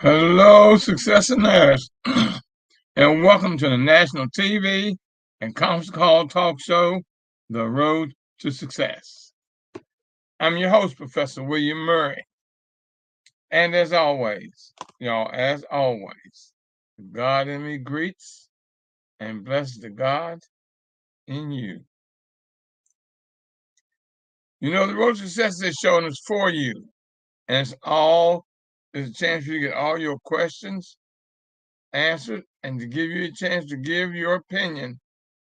Hello, successionaires, and welcome to the national TV and conference call talk show, The Road to Success. I'm your host, Professor William Murray. And as always, God in me greets and blesses the God in you. You know, the Road to Success is showing us for you, and it's a chance for you to get all your questions answered and to give you a chance to give your opinion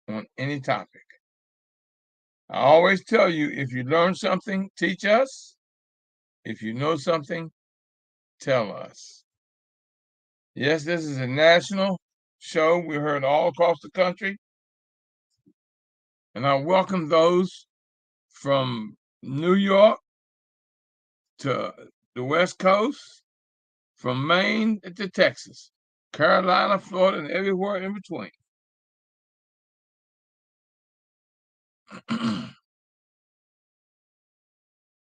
on any topic. I always tell you, if you learn something, teach us. If you know something, tell us. Yes, this is a national show. We're heard all across the country. And I welcome those from New York to the West Coast, from Maine to Texas, Carolina, Florida, and everywhere in between.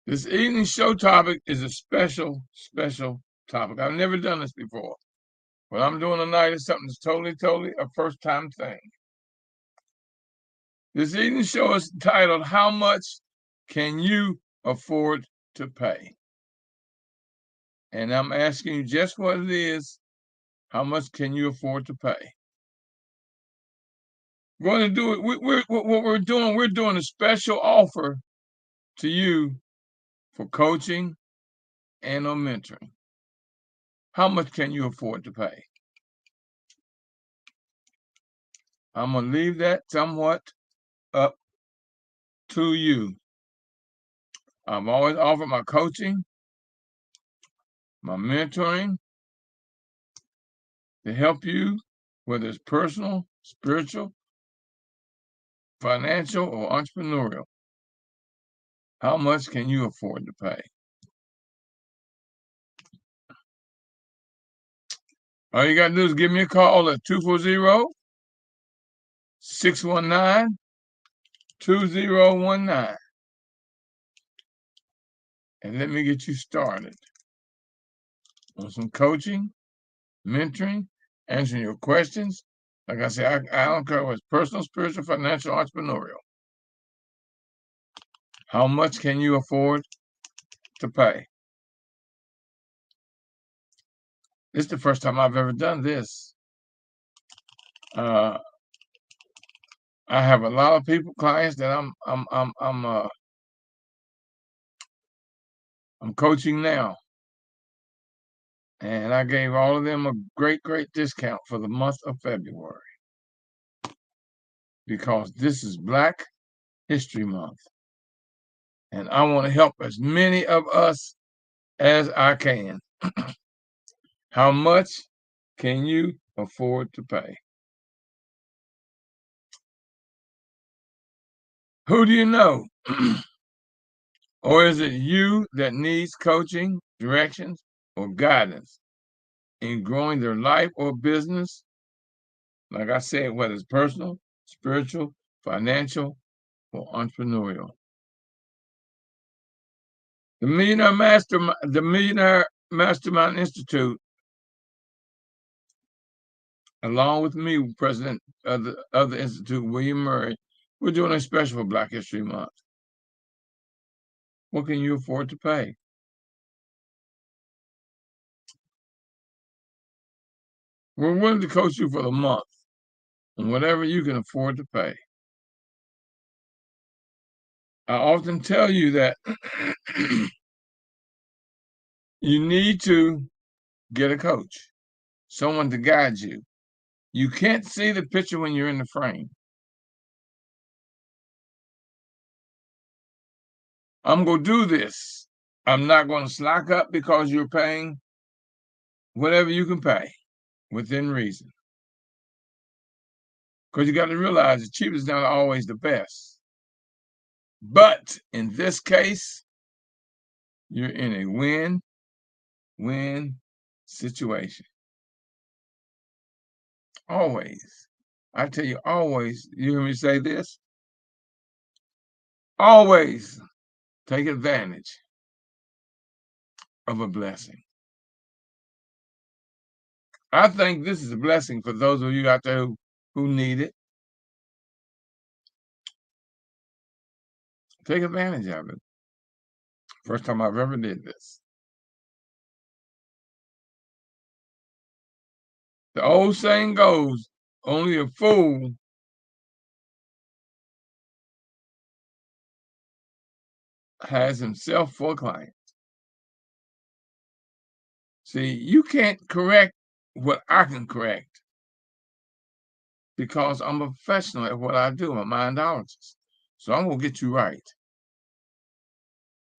This evening's show topic is a special topic. I've never done this before. What I'm doing tonight is something that's totally a first-time thing. This evening's show is titled, How Much Can You Afford to Pay? And I'm asking you just what it is. How much can you afford to pay? We're going to do it. We're doing a special offer to you for coaching and or mentoring. How much can you afford to pay? I'm going to leave that somewhat up to you. I've always offered my coaching, my mentoring to help you, whether it's personal, spiritual, financial, or entrepreneurial. How much can you afford to pay? All you got to do is give me a call at 240-619-2019. And let me get you started on some coaching, mentoring, answering your questions. Like I said, I don't care what's personal, spiritual, financial, entrepreneurial. How much can you afford to pay? This is the first time I've ever done this. I have a lot of clients that I'm coaching now. And I gave all of them a great discount for the month of February because this is Black History Month. And I want to help as many of us as I can. How much can you afford to pay? Who do you know? Or is it you that needs coaching, directions, or guidance in growing their life or business? Like I said, whether it's personal, spiritual, financial, or entrepreneurial. The Millionaire Mastermind Institute, along with me, president of the Institute, William Murray, we're doing a special for Black History Month. What can you afford to pay? We're willing to coach you for the month and whatever you can afford to pay. I often tell you that you need to get a coach, someone to guide you. You can't see the picture when you're in the frame. I'm going to do this. I'm not going to slack up because you're paying whatever you can pay within reason. Because you got to realize the cheapest is not always the best. But in this case, you're in a win-win situation. Always. I tell you, always, you hear me say this? Always take advantage of a blessing. I think this is a blessing for those of you out there who need it. Take advantage of it. First time I've ever did this. The old saying goes, only a fool has himself for a client. See, you can't correct what I can correct because I'm a professional at what I do. I'm a mindologist. So I'm going to get you right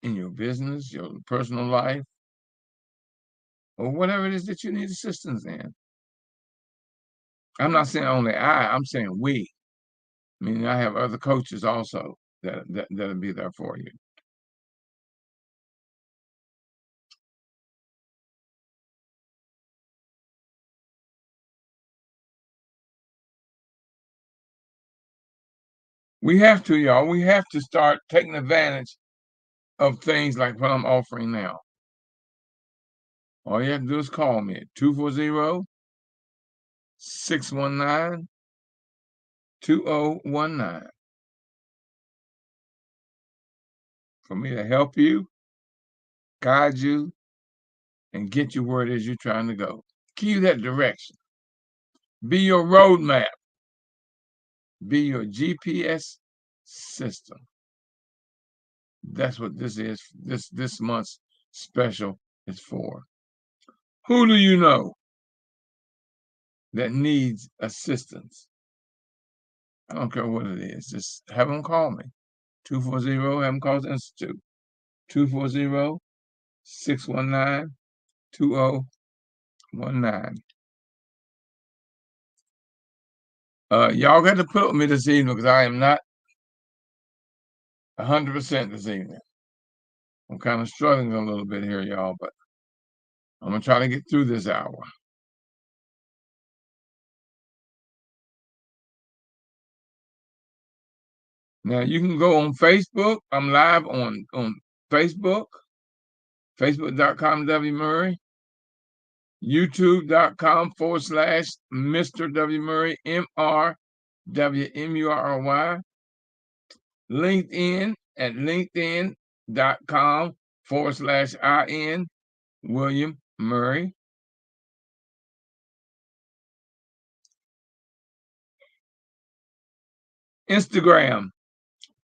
in your business, your personal life, or whatever it is that you need assistance in. I'm not saying only I'm saying we. I mean, I have other coaches also that'll be there for you. We have to, y'all. We have to start taking advantage of things like what I'm offering now. All you have to do is call me at 240-619-2019 for me to help you, guide you, and get you where it is you're trying to go. Give you that direction. Be your roadmap. Be your GPS system. That's what this is. This month's special is for. Who do you know that needs assistance? I don't care what it is. Just have them call me. 240, have them call the Institute. 240-619-2019. Y'all got to put with me this evening because I am not 100% this evening. I'm kind of struggling a little bit here, y'all, but I'm going to try to get through this hour. Now, you can go on Facebook. I'm live on Facebook, facebook.com W. Murray, youtube.com/Mr. W. Murray, MRWMURRY, LinkedIn at linkedin.com/IN William Murray.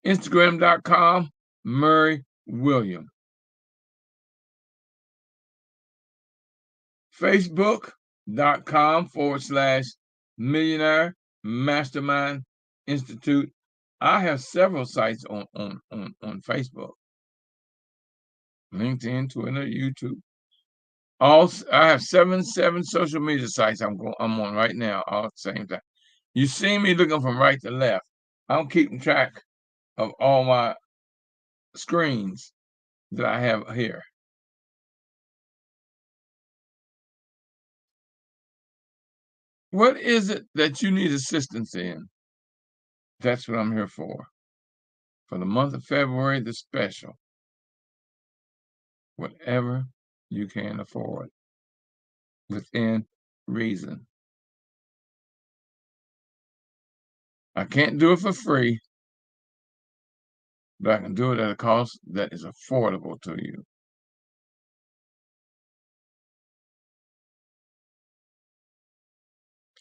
Instagram.com Murray William. Facebook.com/Millionaire Mastermind Institute. I have several sites on Facebook, LinkedIn, Twitter, YouTube. Also, I have seven social media sites I'm on right now all at the same time. You see me looking from right to left. I'm keeping track of all my screens that I have here. What is it that you need assistance in? That's what I'm here for. For the month of February, the special. Whatever you can afford within reason. I can't do it for free, but I can do it at a cost that is affordable to you.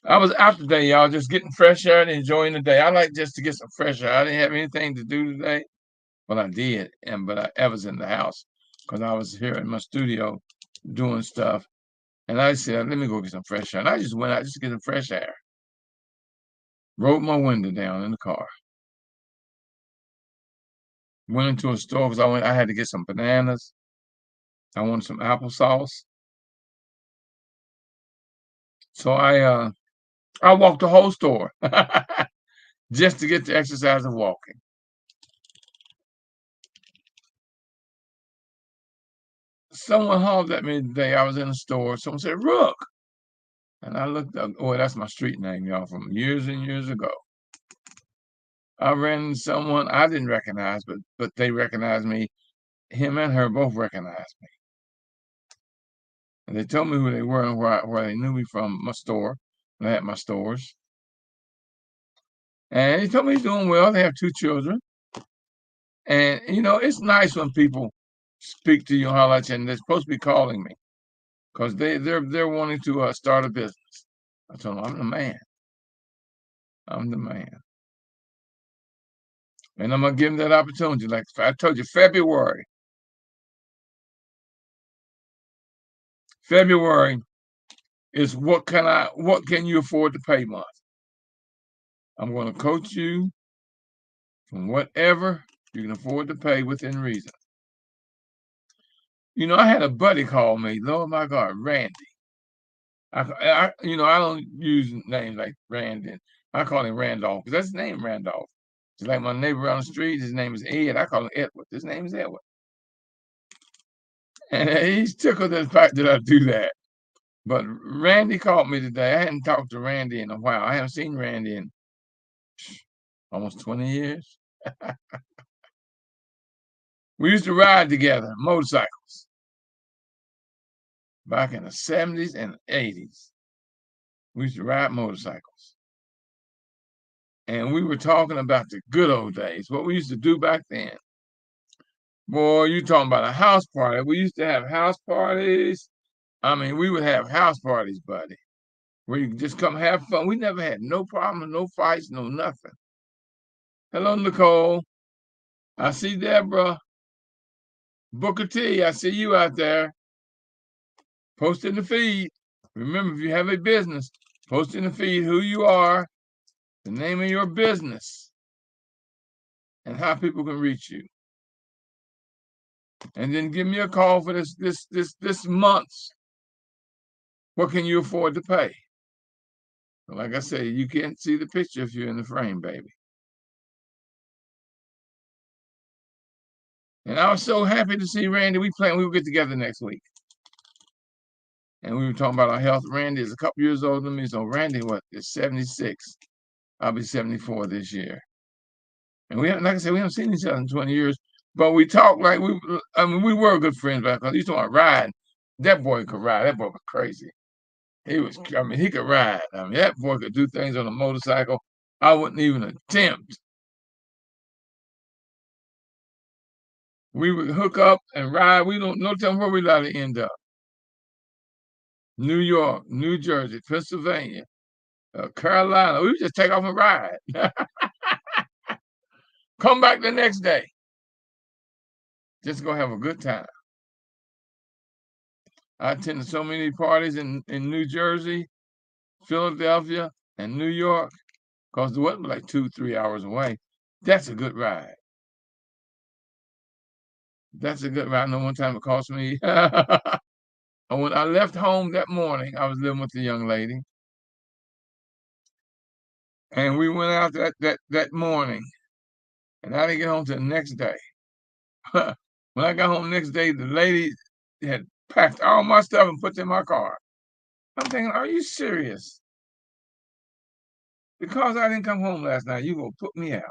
I was out today, y'all, just getting fresh air and enjoying the day. I like just to get some fresh air. I didn't have anything to do today. Well, I did, but I was in the house because I was here in my studio doing stuff. And I said, let me go get some fresh air. And I just went out just to get some fresh air. Rolled my window down in the car. Went into a store because I had to get some bananas. I wanted some applesauce. So I walked the whole store just to get the exercise of walking. Someone hollered at me today. I was in a store. Someone said, Rook. And I looked up. Oh, that's my street name, y'all, from years and years ago. I ran into someone I didn't recognize, but they recognized me. Him and her both recognized me. And they told me who they were and where they knew me from, my store. I had my stores. And he told me he's doing well. They have 2 children. And, it's nice when people speak to you and highlight you, and they're supposed to be calling me because they're wanting to start a business. I told them, I'm the man. I'm the man. And I'm going to give them that opportunity. Like I told you, February is what can you afford to pay month. I'm going to coach you from whatever you can afford to pay within reason. I had a buddy call me, Lord my God, Randy. I don't use names like Randy. I call him Randolph because that's his name, Randolph. Just like my neighbor on the street, his name is Ed. I call him Edward. His name is Edward. And he's tickled at the fact that I do that. But Randy called me today. I hadn't talked to Randy in a while. I haven't seen Randy in almost 20 years. We used to ride together, motorcycles, back in the 70s and 80s. We used to ride motorcycles. And we were talking about the good old days, what we used to do back then. Boy, you talking about a house party. We used to have house parties. I mean, we would have house parties, buddy, where you could just come have fun. We never had no problem, no fights, no nothing. Hello, Nicole. I see Deborah. Booker T, I see you out there. Post in the feed. Remember, if you have a business, post in the feed who you are, the name of your business, and how people can reach you. And then give me a call for this month's. What can you afford to pay? Like I say, you can't see the picture if you're in the frame, baby. And I was so happy to see Randy. We will get together next week. And we were talking about our health. Randy is a couple years older than me. So Randy, is 76. I'll be 74 this year. And like I said, we haven't seen each other in 20 years. But we talk like we were good friends back then. He's talking about riding. That boy could ride. That boy was crazy. He could ride. That boy could do things on a motorcycle I wouldn't even attempt. We would hook up and ride. We don't know where we'd like to end up. New York, New Jersey, Pennsylvania, Carolina. We would just take off and ride. Come back the next day. Just go have a good time. I attended so many parties in New Jersey, Philadelphia, and New York, because the weather was like 2-3 hours away. That's a good ride. That's a good ride. I know one time it cost me. When I left home that morning, I was living with a young lady. And we went out that morning. And I didn't get home till the next day. When I got home the next day, the lady had packed all my stuff and put it in my car. I'm thinking, are you serious? Because I didn't come home last night, you gonna put me out.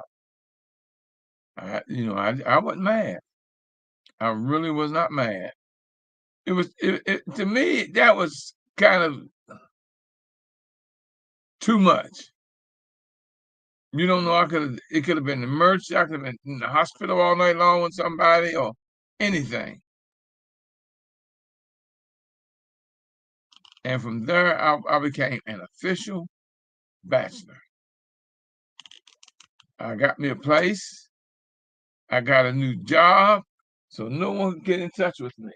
I wasn't mad. I really was not mad. To me, that was kind of too much. You don't know, it could have been an emergency. I could have been in the hospital all night long with somebody or anything. And from there, I became an official bachelor. I got me a place. I got a new job, so no one can get in touch with me.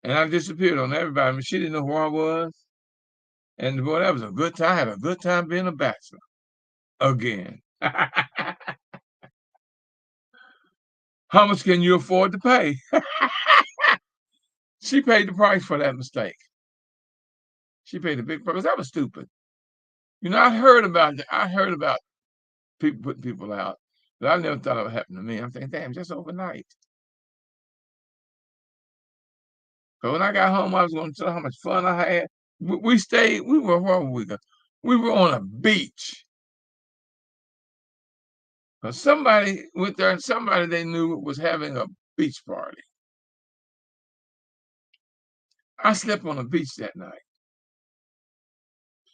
And I disappeared on everybody. I mean, she didn't know who I was. And boy, that was a good time. I had a good time being a bachelor again. How much can you afford to pay? She paid the price for that mistake. She paid a big price. That was stupid. I heard about people putting people out, but I never thought it would happen to me. I'm thinking, damn, just overnight. So when I got home, I was going to tell her how much fun I had. We stayed. Where were we? We were on a beach. Somebody went there and somebody they knew was having a beach party. I slept on the beach that night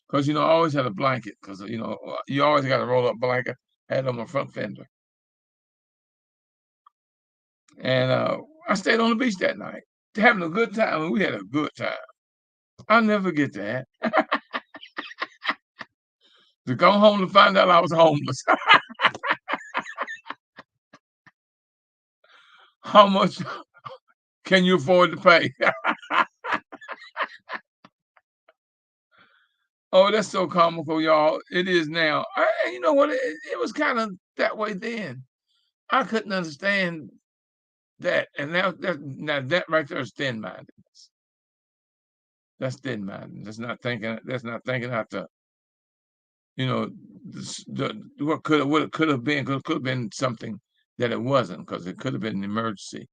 because, I always had a blanket because, you always got a roll up blanket. I had on my front fender. And I stayed on the beach that night, having a good time, and we had a good time. I'll never forget that. To come home to find out I was homeless. How much can you afford to pay? Oh, that's so comical, y'all. It is now. You know what? It was kind of that way then. I couldn't understand that. And now that right there is thin-mindedness. That's thin-mindedness. That's not thinking out what it could have been, could have been something that it wasn't, because it could have been an emergency.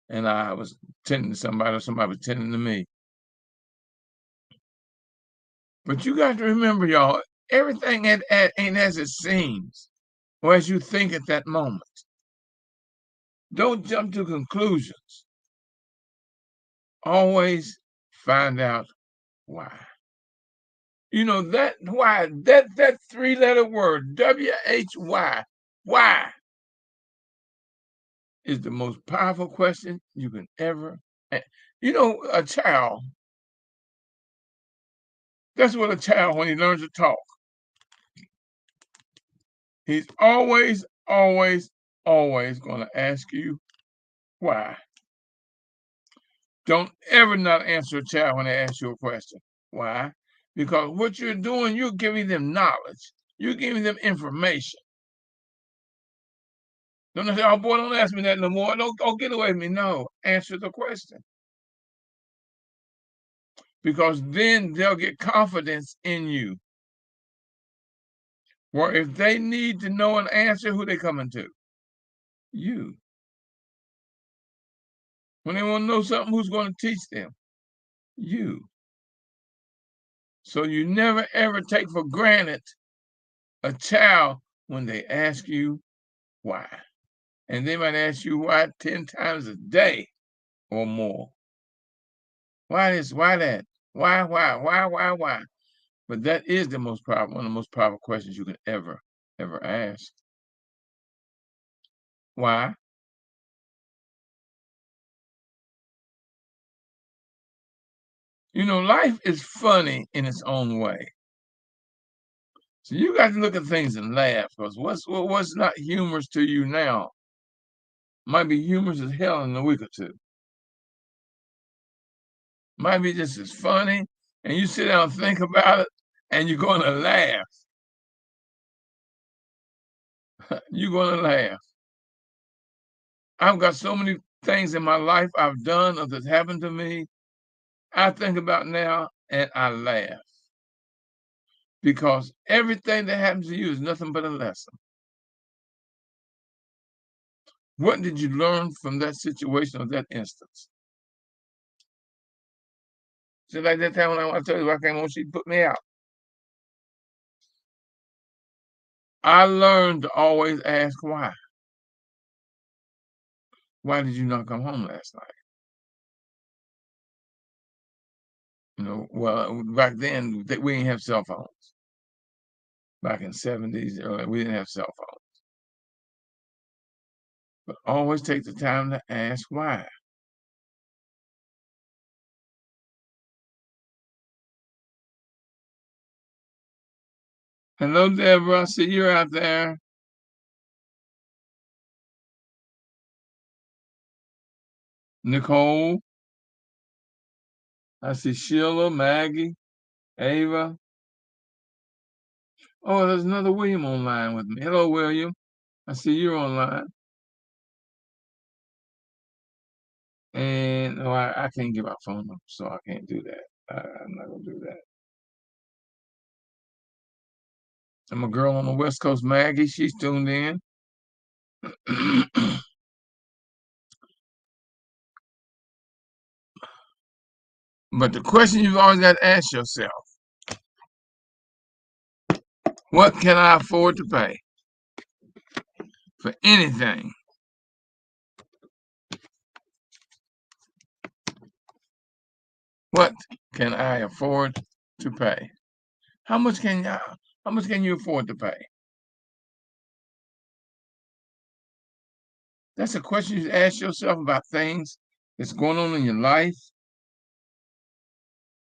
And I was tending to somebody, or somebody was tending to me. But you got to remember, y'all, everything ain't as it seems or as you think at that moment. Don't jump to conclusions. Always find out why. That why, that three-letter word, W-H-Y, why, is the most powerful question you can ever ask. A child, that's what a child, when he learns to talk, he's always, always, always going to ask you why. Don't ever not answer a child when they ask you a question. Why? Because what you're doing, you're giving them knowledge. You're giving them information. Don't say, oh boy, don't ask me that no more. Don't get away from me. No, answer the question. Because then they'll get confidence in you. Or if they need to know an answer, who they coming to? You. When they want to know something, who's going to teach them? You. So you never ever take for granted a child when they ask you why. And they might ask you why 10 times a day or more. Why this? Why that? Why? But that is one of the most powerful questions you can ever ask. Why? Life is funny in its own way. So you got to look at things and laugh, because what's not humorous to you now might be humorous as hell in a week or two. Might be just as funny, and you sit down and think about it, and you're going to laugh. You're going to laugh. I've got so many things in my life I've done or that's happened to me, I think about now and I laugh. Because everything that happens to you is nothing but a lesson. What did you learn from that situation or that instance? Just like that time when I told you I came home, she put me out. I learned to always ask why. Why did you not come home last night? Well, back then we didn't have cell phones. Back in the 70s, we didn't have cell phones. But always take the time to ask why. Hello, Deborah. I see you're out there. Nicole. I see Sheila, Maggie, Ava. Oh, there's another William online with me. Hello, William. I see you're online. And no, I can't give out phone numbers, so I can't do that. I'm not gonna do that. I'm a girl on the West Coast, Maggie. She's tuned in. But the question you've always got to ask yourself, what can I afford to pay? for anything. What can I afford to pay? How much can you afford to pay? That's a question you ask yourself about things that's going on in your life.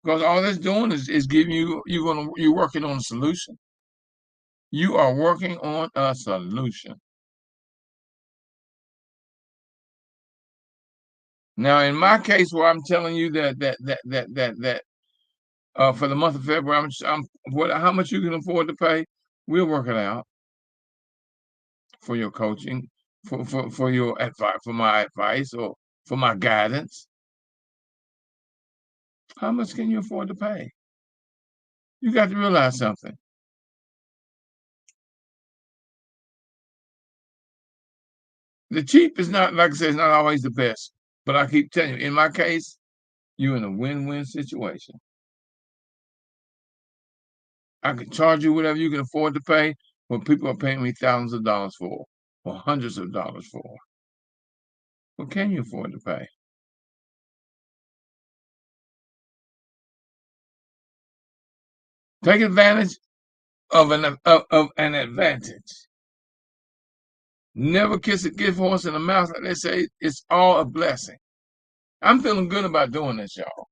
Because all that's doing is giving you're working on a solution. You are working on a solution. Now, in my case, where I'm telling you that for the month of February, how much you can afford to pay, we'll work it out for your coaching, for your advice, for my advice, or for my guidance. How much can you afford to pay? You got to realize something. The cheap is not, like I said, it's not always the best. But I keep telling you, in my case, you're in a win-win situation. I can charge you whatever you can afford to pay, but people are paying me thousands of dollars for, or hundreds of dollars for. What can you afford to pay? Take advantage of an advantage. Never kiss a gift horse in the mouth. Like they say, it's all a blessing. I'm feeling good about doing this, y'all.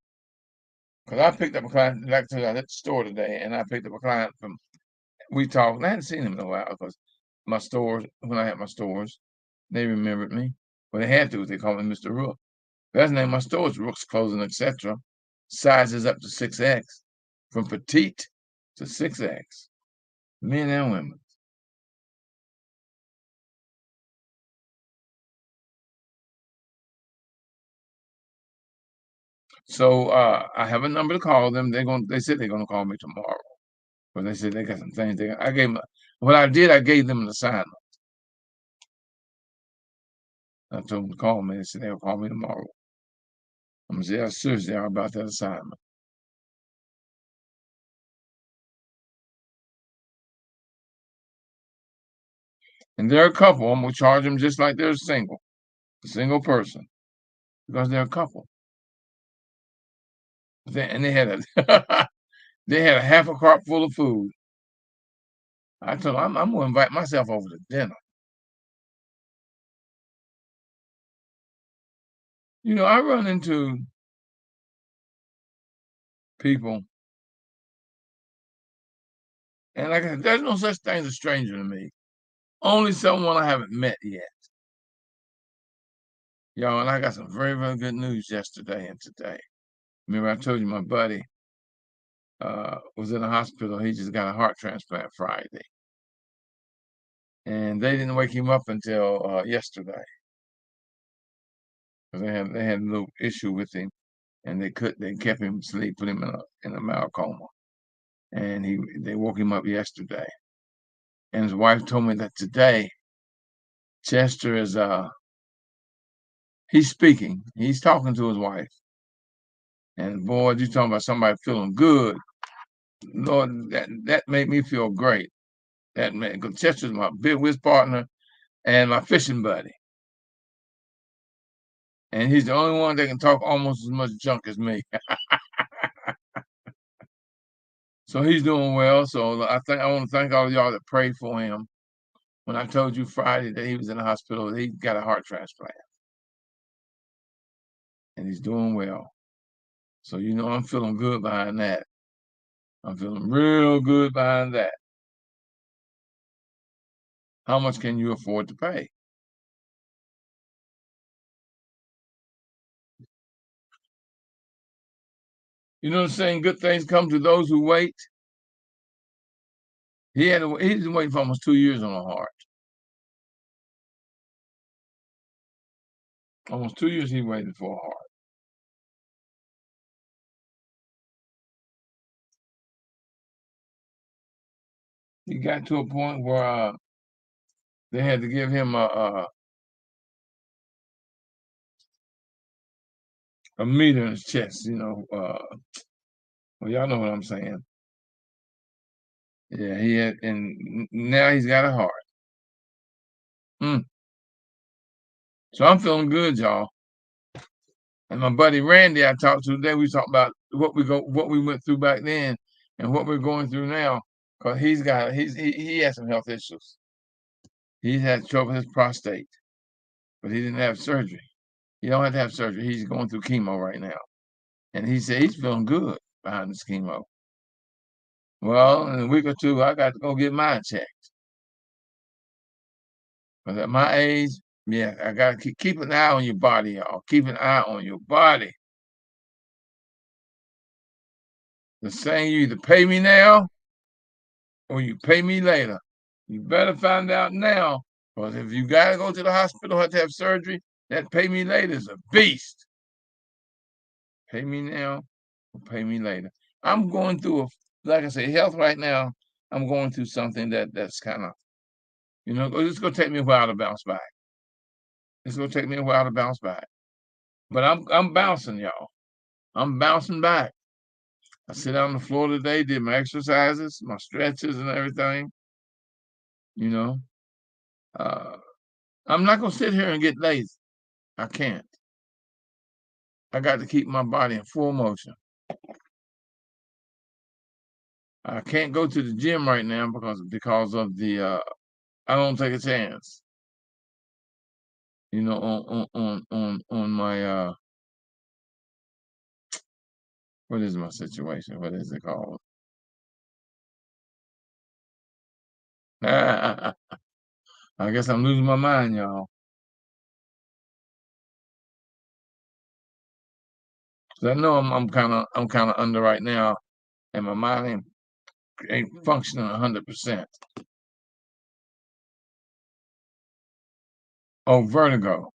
Because I picked up a client, like I told you, I was at the store today, and I picked up a client from, we talked, and I hadn't seen him in a while because my stores, when I had my stores, they remembered me. Well, they had to. They called me Mr. Rook. That's the name of my stores, Rook's Clothing, etc. Sizes up to 6X, from petite to 6X, men and women. So I have a number to call them. They said they're gonna call me tomorrow. But they said they got some things I gave them. What I did, I gave them an assignment. I told them to call me. They said they'll call me tomorrow. I'm gonna see how serious they are about that assignment. And they're a couple. I'm gonna charge them just like they're a single person, because they're a couple. And they had a they had a half a cart full of food. I told them I'm gonna invite myself over to dinner. You know, I run into people, and like I said, there's no such thing as a stranger to me. Only someone I haven't met yet. Y'all, and I got some very, very good news yesterday and today. Remember, I told you my buddy was in the hospital. He just got a heart transplant Friday. And they didn't wake him up until yesterday. Because they had a little issue with him, and they kept him asleep, put him in a mild coma. And they woke him up yesterday. And his wife told me that today Chester is he's speaking. He's talking to his wife. And boy, you talking about somebody feeling good. Lord, that made me feel great. That man, because Chester's my big whiz partner and my fishing buddy. And he's the only one that can talk almost as much junk as me. So he's doing well. So I want to thank all of y'all that prayed for him. When I told you Friday that he was in the hospital, he got a heart transplant. And he's doing well. So you know I'm feeling good behind that. I'm feeling real good behind that. How much can you afford to pay? You know what I'm saying? Good things come to those who wait. He's been waiting for almost 2 years on a heart. Almost 2 years he waited for a heart. He got to a point where they had to give him a meter in his chest. Well, y'all know what I'm saying. Yeah, he had, and now he's got a heart. So I'm feeling good, y'all. And my buddy Randy, I talked to today, we talked about what we went through back then and what we're going through now. Because he has some health issues. He had trouble with his prostate, but he didn't have surgery. He don't have to have surgery. He's going through chemo right now. And he said he's feeling good behind this chemo. Well, in a week or two, I got to go get mine checked. But at my age, yeah, I got to keep an eye on your body, y'all. Keep an eye on your body. The saying, you either pay me now or you pay me later. You better find out now, because if you got to go to the hospital, have to have surgery, that pay me later is a beast. Pay me now or pay me later. I'm going through, like I say, health right now. I'm going through something that's kind of, it's going to take me a while to bounce back. It's going to take me a while to bounce back. But I'm bouncing, y'all. I'm bouncing back. I sit out on the floor today, did my exercises, my stretches and everything. I'm not going to sit here and get lazy. I can't. I got to keep my body in full motion. I can't go to the gym right now because of the I don't take a chance. On my what is my situation? What is it called? I guess I'm losing my mind, y'all. So I know I'm kind of under right now, and my mind ain't functioning 100%. Oh, vertigo.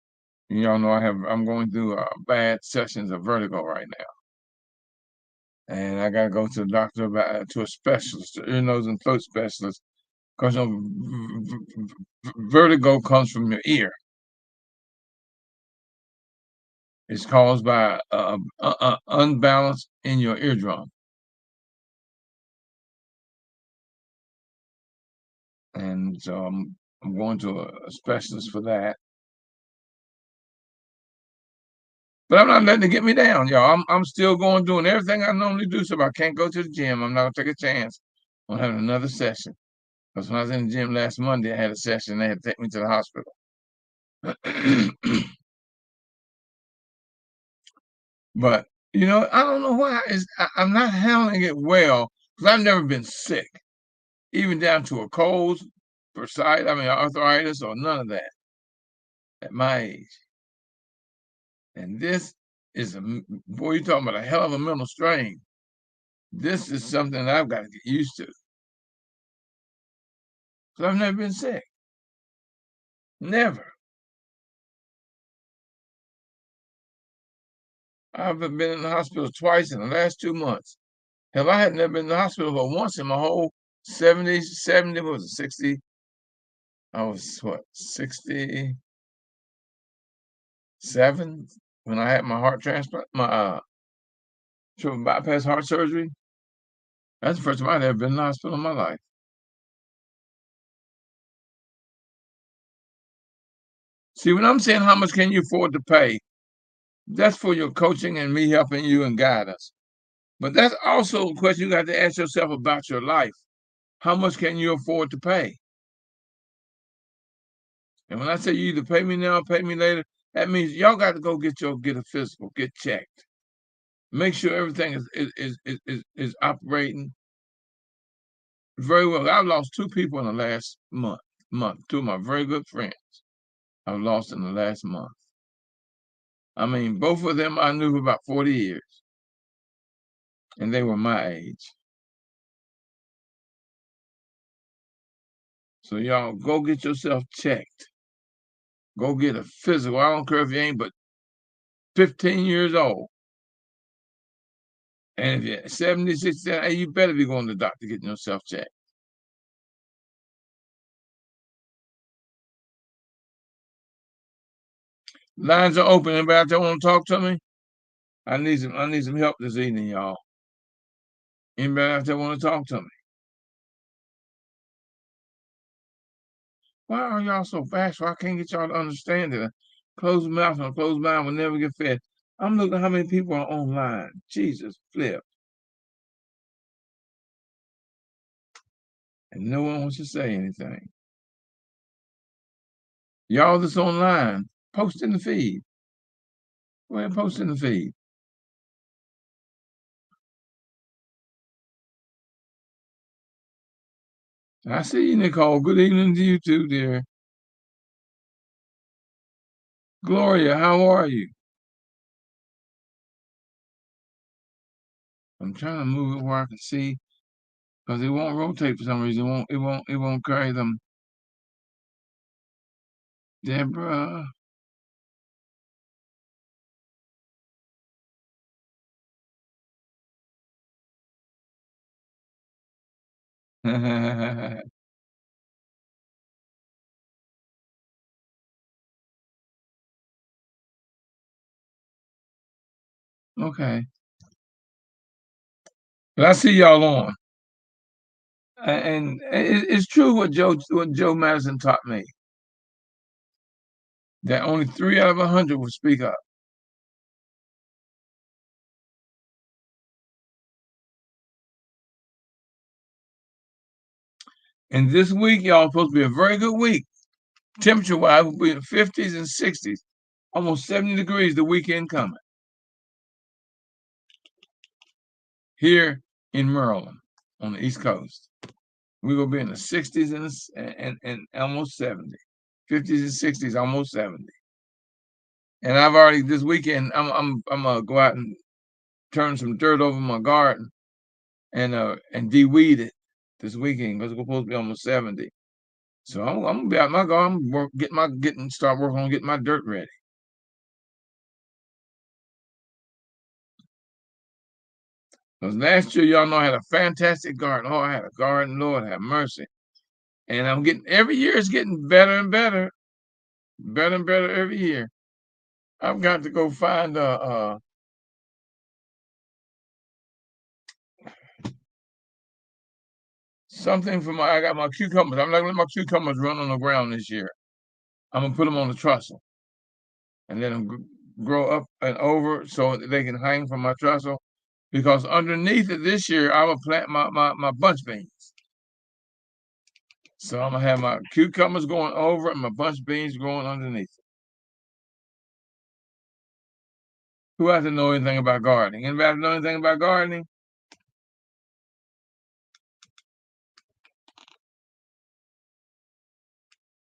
Y'all know I'm going through bad sessions of vertigo right now, and I gotta go to the doctor to a specialist, ear, nose, and throat specialist, because vertigo comes from your ear. It's caused by unbalance in your eardrum. And so I'm going to a specialist for that. But I'm not letting it get me down, y'all. I'm still doing everything I normally do. So if I can't go to the gym, I'm not gonna take a chance on having another session. Because when I was in the gym last Monday, I had a session. They had to take me to the hospital. But I don't know why I'm not handling it well, because I've never been sick, even down to a cold, arthritis, or none of that at my age. And this is boy, you're talking about a hell of a mental strain. This is something that I've got to get used to. Because I've never been sick. Never. I've been in the hospital twice in the last 2 months. Hell, I had never been in the hospital but once in my whole 70, was it 60? I was what, 67 when I had my heart transplant, my triple bypass heart surgery. That's the first time I'd ever been in the hospital in my life. See, when I'm saying how much can you afford to pay, that's for your coaching and me helping you and guide us. But that's also a question you got to ask yourself about your life. How much can you afford to pay? And when I say you either pay me now or pay me later, that means y'all got to go get a physical, get checked. Make sure everything is operating very well. I've lost 2 people in the last month. 2 of my very good friends I've lost in the last month. I mean, both of them I knew for about 40 years, and they were my age. So y'all go get yourself checked. Go get a physical. I don't care if you ain't but 15 years old. And if you're 70, 60, hey, you better be going to the doctor getting yourself checked. Lines are open. Anybody out there want to talk to me? I need some help this evening, y'all. Anybody out there want to talk to me? Why are y'all so bashful? I can't get y'all to understand it. Closed mouth and a closed mind will never get fed. I'm looking at how many people are online. Jesus, flip. And no one wants to say anything. Y'all that's online, post in the feed. Go ahead and post in the feed. I see you, Nicole. Good evening to you too, dear. Gloria, how are you? I'm trying to move it where I can see, because it won't rotate for some reason. It won't carry them. Deborah. Okay. But I see y'all on. And it's true what Joe Madison taught me, that only 3 out of 100 will speak up. And this week, y'all, supposed to be a very good week. Temperature-wise, will be in the 50s and 60s, almost 70 degrees the weekend coming here in Maryland on the East Coast. We're gonna be in the 60s and almost 70, 50s and 60s, almost 70. And I've already this weekend I'm gonna go out and turn some dirt over my garden and de-weed it this weekend because it's supposed to be almost 70. So I'm gonna be out my garden, start working on getting my dirt ready. Because last year, y'all know I had a fantastic garden. Oh, I had a garden, Lord have mercy. And I'm getting every year it's getting better and better, better and better every year. I've got to go find something for I got my cucumbers. I'm not gonna let my cucumbers run on the ground this year. I'm gonna put them on the trestle and let them grow up and over so they can hang from my trestle. Because underneath it this year, I will plant my bunch beans. So I'm gonna have my cucumbers going over and my bunch beans growing underneath it. Who has to know anything about gardening? Anybody know anything about gardening?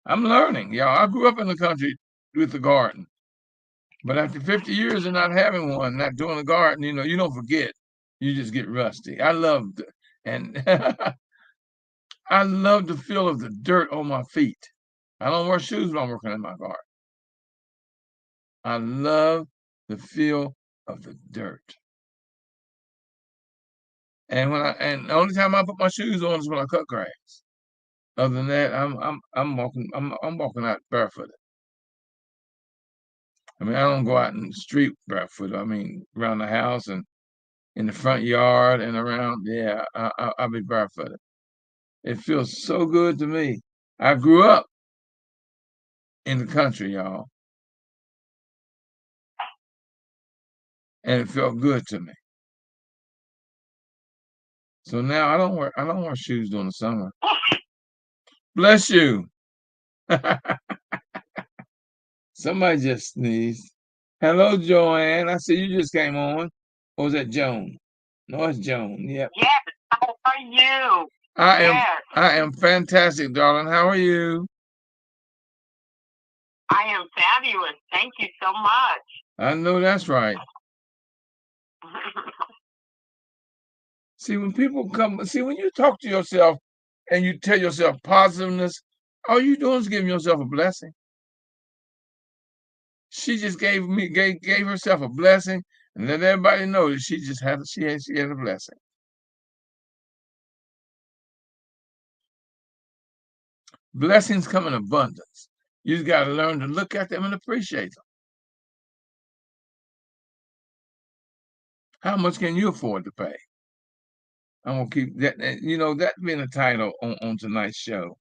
I'm learning. Yeah, I grew up in the country with the garden. But after 50 years of not having one, not doing a garden, you don't forget. You just get rusty. And I love the feel of the dirt on my feet. I don't wear shoes when I'm working in my garden. I love the feel of the dirt. And the only time I put my shoes on is when I cut grass. Other than that, I'm walking out barefooted. I mean, I don't go out in the street barefoot. I mean, around the house and in the front yard and around. Yeah, I'll be barefooted. It feels so good to me. I grew up in the country, y'all, and it felt good to me. So now I don't wear shoes during the summer. Bless you. Somebody just sneezed. Hello, Joanne. I see you just came on. Or was that Joan? No, it's Joan. Yep. Yes, how are you? I am Yes, I am fantastic, darling. How are you? I am fabulous. Thank you so much. I know that's right. See, when you talk to yourself and you tell yourself positiveness, all you doing is giving yourself a blessing. She just gave herself a blessing and let everybody know that she had a blessing. Blessings come in abundance. You just got to learn to look at them and appreciate them. How much can you afford to pay? I'm gonna keep that. That being a title on tonight's show.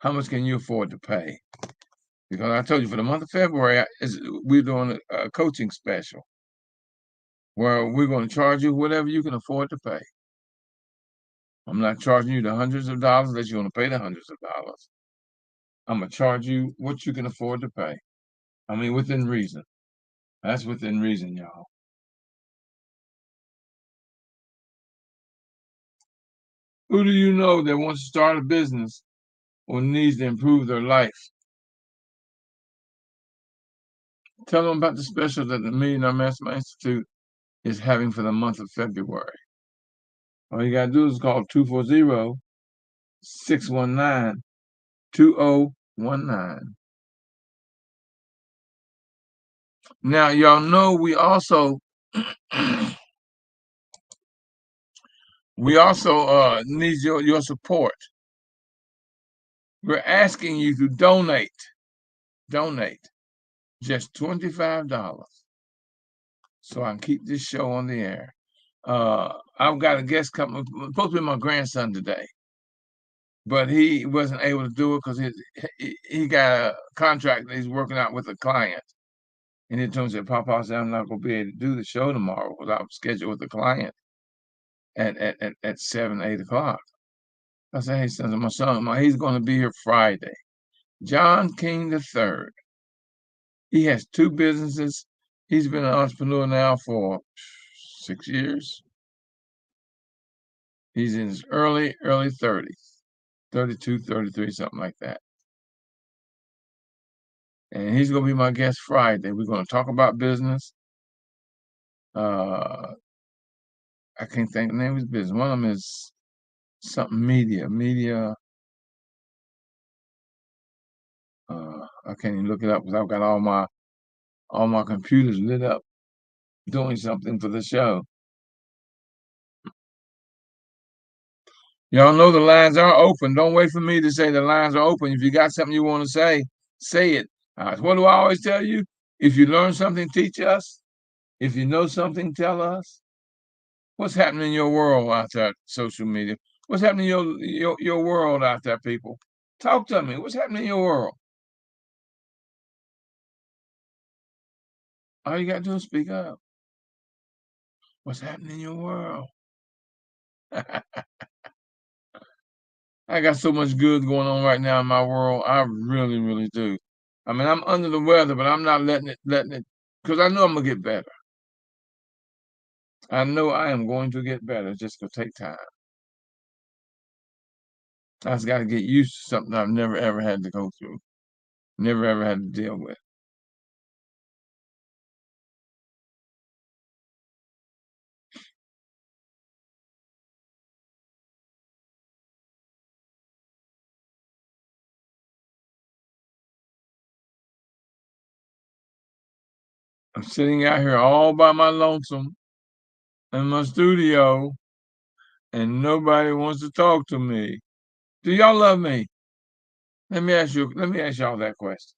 How much can you afford to pay? Because I told you for the month of February, we're doing a coaching special where we're going to charge you whatever you can afford to pay. I'm not charging you the hundreds of dollars unless you want to pay the hundreds of dollars. I'm going to charge you what you can afford to pay. I mean, within reason. That's within reason, y'all. Who do you know that wants to start a business or needs to improve their life? Tell them about the special that the Millionaire Mastermind Institute is having for the month of February. All you got to do is call 240-619-2019. Now, y'all know we also need your support. We're asking you to donate just $25 so I can keep this show on the air. I've got a guest coming, supposed to be my grandson today, but he wasn't able to do it because he got a contract that he's working out with a client. And he told me, Papa, I said, I'm not going to be able to do the show tomorrow because I'm scheduled with a client at 7, 8 o'clock. I said, hey, son, my son, he's going to be here Friday. John King III. He has 2 businesses. He's been an entrepreneur now for 6 years. He's in his early 30s, 32, 33, something like that. And he's going to be my guest Friday. We're going to talk about business. I can't think of the name of his business. One of them is something media. I can't even look it up because I've got all my computers lit up doing something for the show. Y'all know the lines are open. Don't wait for me to say the lines are open. If you got something you want to say it. What do I always tell you? If you learn something, teach us. If you know something, tell us. What's happening in your world out there, social media? What's happening in your world out there, people? Talk to me. What's happening in your world? All you got to do is speak up. What's happening in your world? I got so much good going on right now in my world. I really, really do. I mean, I'm under the weather, but I'm not letting it, because I know I'm going to get better. I know I am going to get better. It's just going to take time. I just got to get used to something I've never, ever had to go through. Never, ever had to deal with. I'm sitting out here all by my lonesome in my studio, and nobody wants to talk to me. Do y'all love me? Let me ask y'all that question.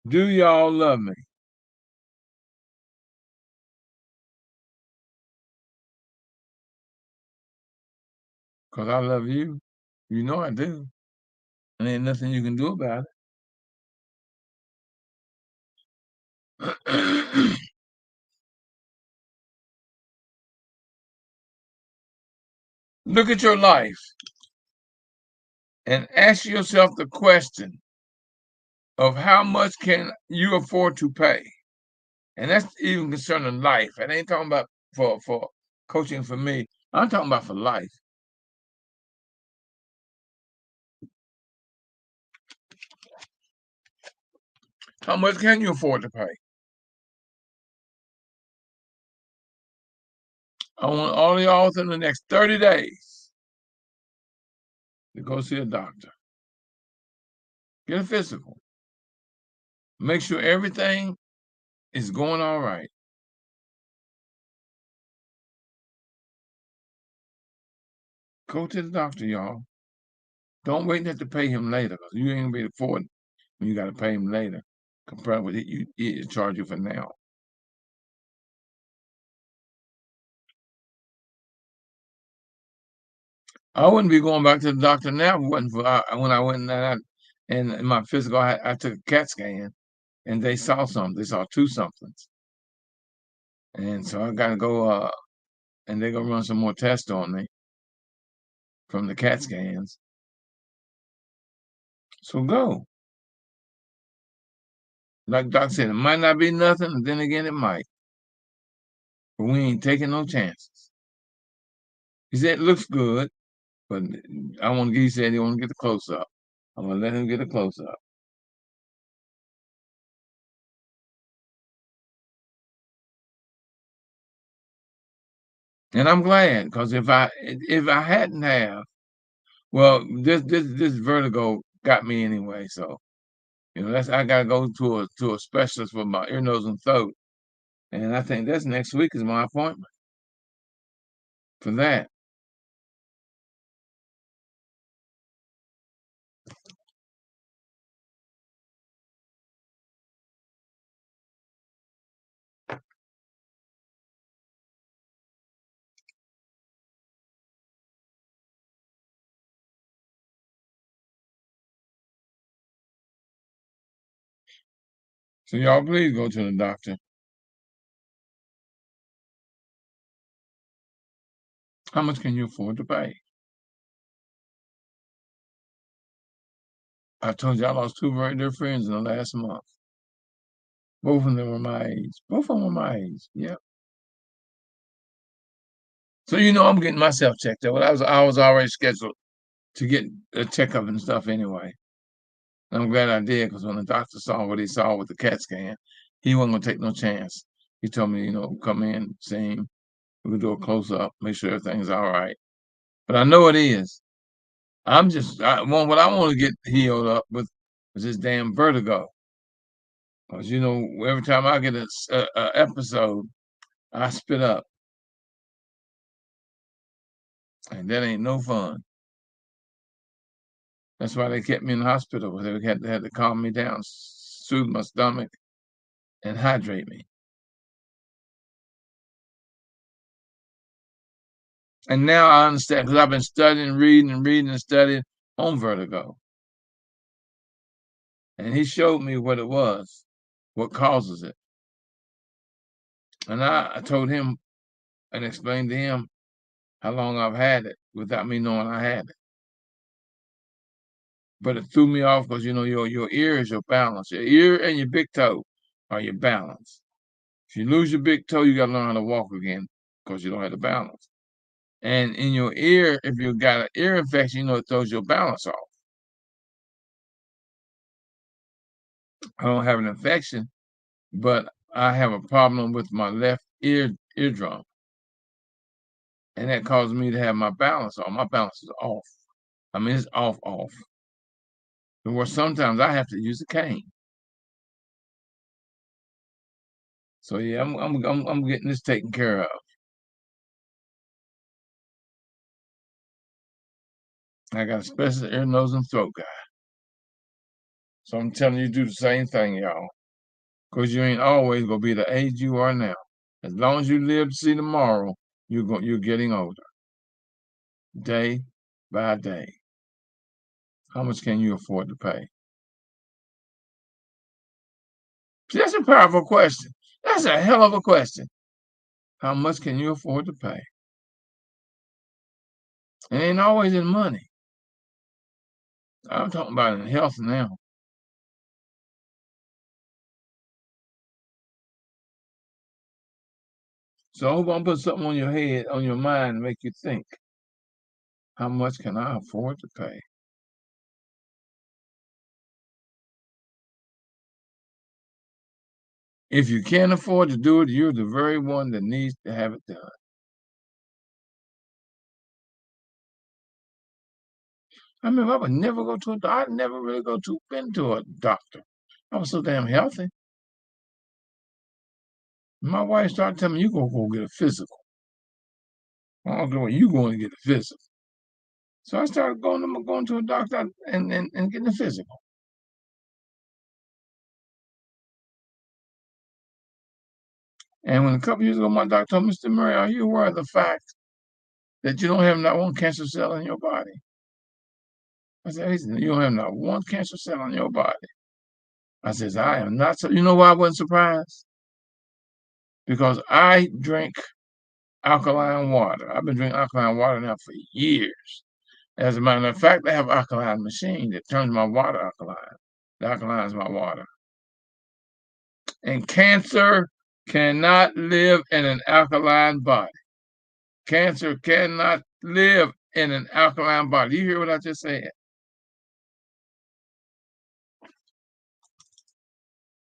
Do y'all love me? Because I love you. You know I do. And ain't nothing you can do about it. Look at your life and ask yourself the question of how much can you afford to pay? And that's even concerning life. I ain't talking about for coaching for me. I'm talking about for life. How much can you afford to pay? I want all of y'all within the next 30 days to go see a doctor. Get a physical. Make sure everything is going all right. Go to the doctor, y'all. Don't wait to pay him later, because you ain't gonna be able to afford it when you got to pay him later compared with it you charge you for now. I wouldn't be going back to the doctor now if it wasn't for when I went and in my physical, I took a CAT scan and they saw something. They saw two somethings. And so I got to go, and they're going to run some more tests on me from the CAT scans. So go. Like Doc said, it might not be nothing, and then again, it might. But we ain't taking no chances. He said it looks good, but he said he want to get the close up. I'm going to let him get a close up. And I'm glad, because if I hadn't have, well, this vertigo got me anyway. So, I got to go to a specialist for my ear, nose, and throat. And I think that's next week is my appointment for that. So y'all please go to the doctor. How much can you afford to pay? I told you I lost two very dear friends in the last month. Both of them were my age. Both of them were my age. Yep. So I'm getting myself checked out. I was already scheduled to get a checkup and stuff anyway. And I'm glad I did, because when the doctor saw what he saw with the CAT scan, he wasn't gonna take no chance. He told me, come in, see him. We can do a close up, make sure everything's all right. But I know it is. What I want to get healed up with is this damn vertigo. Because every time I get a episode, I spit up, and that ain't no fun. That's why they kept me in the hospital. They had to calm me down, soothe my stomach, and hydrate me. And now I understand, because I've been studying, reading, and studying on vertigo. And he showed me what it was, what causes it. And I told him and explained to him how long I've had it without me knowing I had it. But it threw me off, because your ear is your balance. Your ear and your big toe are your balance. If you lose your big toe, you got to learn how to walk again, because you don't have the balance. And in your ear, if you got an ear infection, it throws your balance off. I don't have an infection, but I have a problem with my left eardrum. And that causes me to have my balance off. My balance is off. I mean, it's off. Where sometimes I have to use a cane. So yeah, I'm getting this taken care of. I got a special ear, nose, and throat guy. So I'm telling you, do the same thing, y'all. Because you ain't always gonna be the age you are now. As long as you live to see tomorrow, you're getting older. Day by day. How much can you afford to pay? See, that's a powerful question. That's a hell of a question. How much can you afford to pay? It ain't always in money. I'm talking about in health now. So I hope I'm put something on your head, on your mind, to make you think. How much can I afford to pay? If you can't afford to do it, you're the very one that needs to have it done. I mean, I would never go to I'd never really been to a doctor. I was so damn healthy. My wife started telling me, you gonna go get a physical. I don't know where you going to get a physical. So I started going to a doctor and getting a physical. And when a couple years ago, my doctor told me, Mr. Murray, are you aware of the fact that you don't have not one cancer cell in your body? I said, he said, you don't have not one cancer cell in your body. I says, I am not. So you know why I wasn't surprised? Because I drink alkaline water. I've been drinking alkaline water now for years. As a matter of fact, I have an alkaline machine that turns my water alkaline. That alkalines my water. And cancer cannot live in an alkaline body. Cancer cannot live in an alkaline body. You hear what I just said?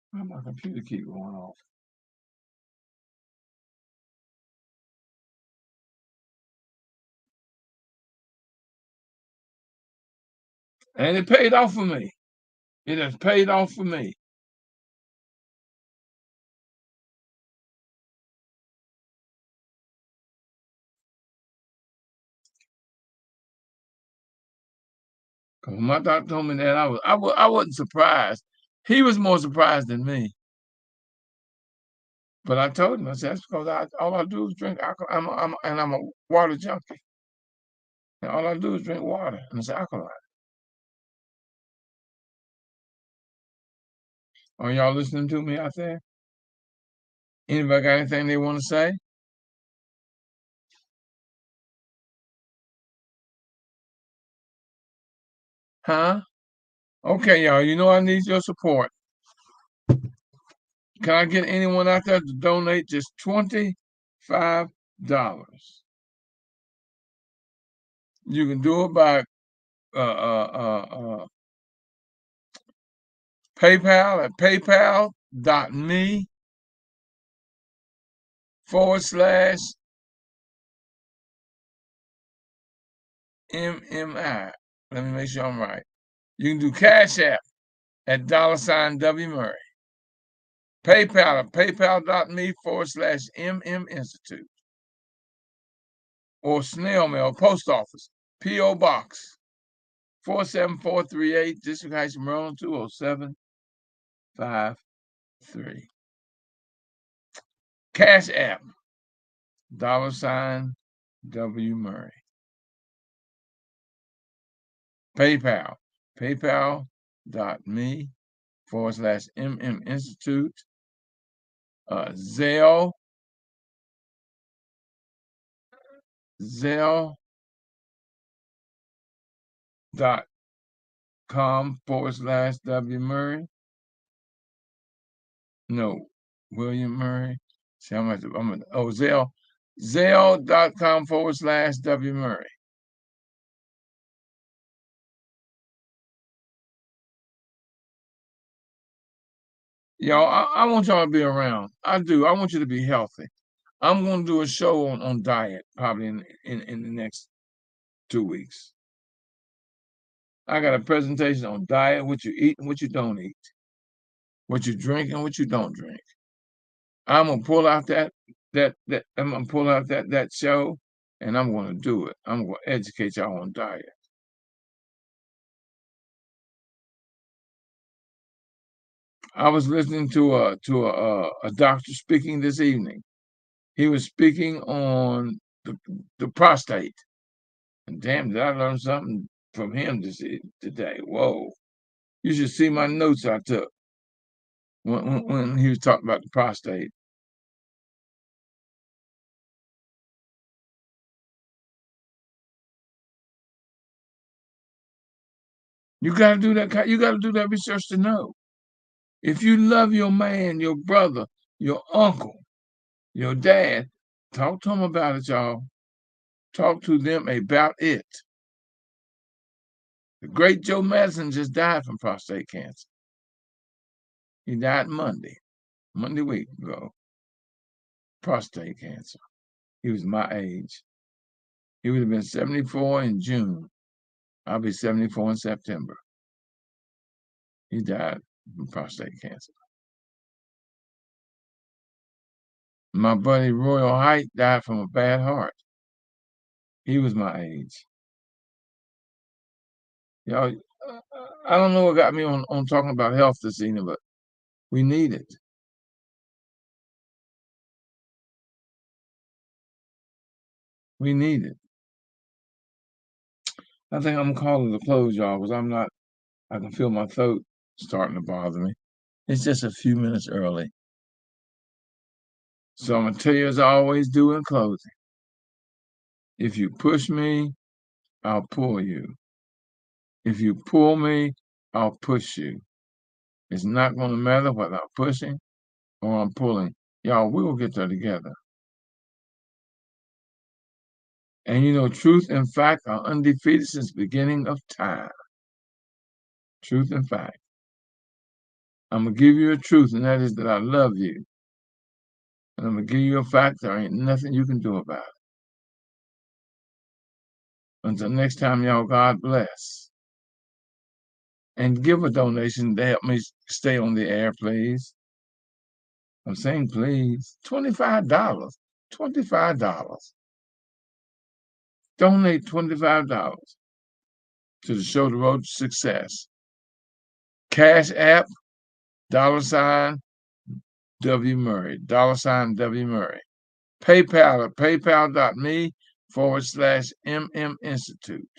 Why my computer keep going off? And it paid off for me. It has paid off for me. When my doctor told me that, I wasn't surprised. He was more surprised than me. But I told him, I said, that's because all I do is drink alcohol. I'm a water junkie. And all I do is drink water, and it's alkaline. Are y'all listening to me out there? Anybody got anything they want to say? Huh? Okay, y'all, you know I need your support. Can I get anyone out there to donate just $25? You can do it by PayPal at paypal.me/MMI. Let me make sure I'm right. You can do Cash App at $W Murray. PayPal at paypal.me/MM Institute. Or snail mail, post office, P.O. Box 47438, District Heights, Maryland 20753. Cash App, $W Murray. PayPal, paypal.me/MM Institute. Zelle, Zelle.com/W Murray. No, William Murray. See, Zelle.com/W Murray. Y'all, I want y'all to be around. I do. I want you to be healthy. I'm going to do a show on diet probably in the next 2 weeks. I got a presentation on diet, what you eat and what you don't eat, what you drink and what you don't drink. I'm gonna pull out that show, and I'm gonna do it. I'm gonna educate y'all on diet. I was listening to a doctor speaking this evening. He was speaking on the prostate. And damn, did I learn something from him today? Whoa. You should see my notes I took when he was talking about the prostate. You got to do that. You got to do that research to know. If you love your man, your brother, your uncle, your dad, talk to them about it, y'all. Talk to them about it. The great Joe Madison just died from prostate cancer. He died Monday week ago. Prostate cancer. He was my age. He would have been 74 in June. I'll be 74 in September. He died from prostate cancer. My buddy Royal Height died from a bad heart. He was my age. Y'all, I don't know what got me on talking about health this evening, but we need it. We need it. I think I'm calling to close, y'all, because I can feel my throat starting to bother me. It's just a few minutes early. So I'm going to tell you as I always do in closing. If you push me, I'll pull you. If you pull me, I'll push you. It's not going to matter whether I'm pushing or I'm pulling. Y'all, we will get there together. And you know, truth and fact are undefeated since the beginning of time. Truth and fact. I'm going to give you a truth, and that is that I love you. And I'm going to give you a fact, there ain't nothing you can do about it. Until next time, y'all, God bless. And give a donation to help me stay on the air, please. I'm saying please. $25. $25. Donate $25 to the show, The Road to Success. Cash App, $ W Murray, $ W Murray. PayPal at paypal.me/MM Institute.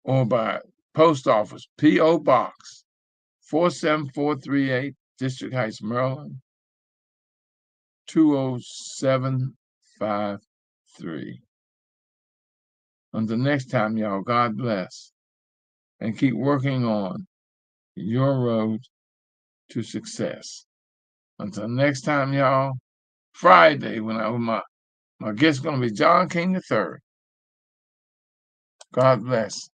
Or by post office, P.O. Box 47438, District Heights, Maryland, 20753. Until next time, y'all, God bless. And keep working on your road to success. Until next time, y'all, Friday, when my guest is going to be John King III. God bless.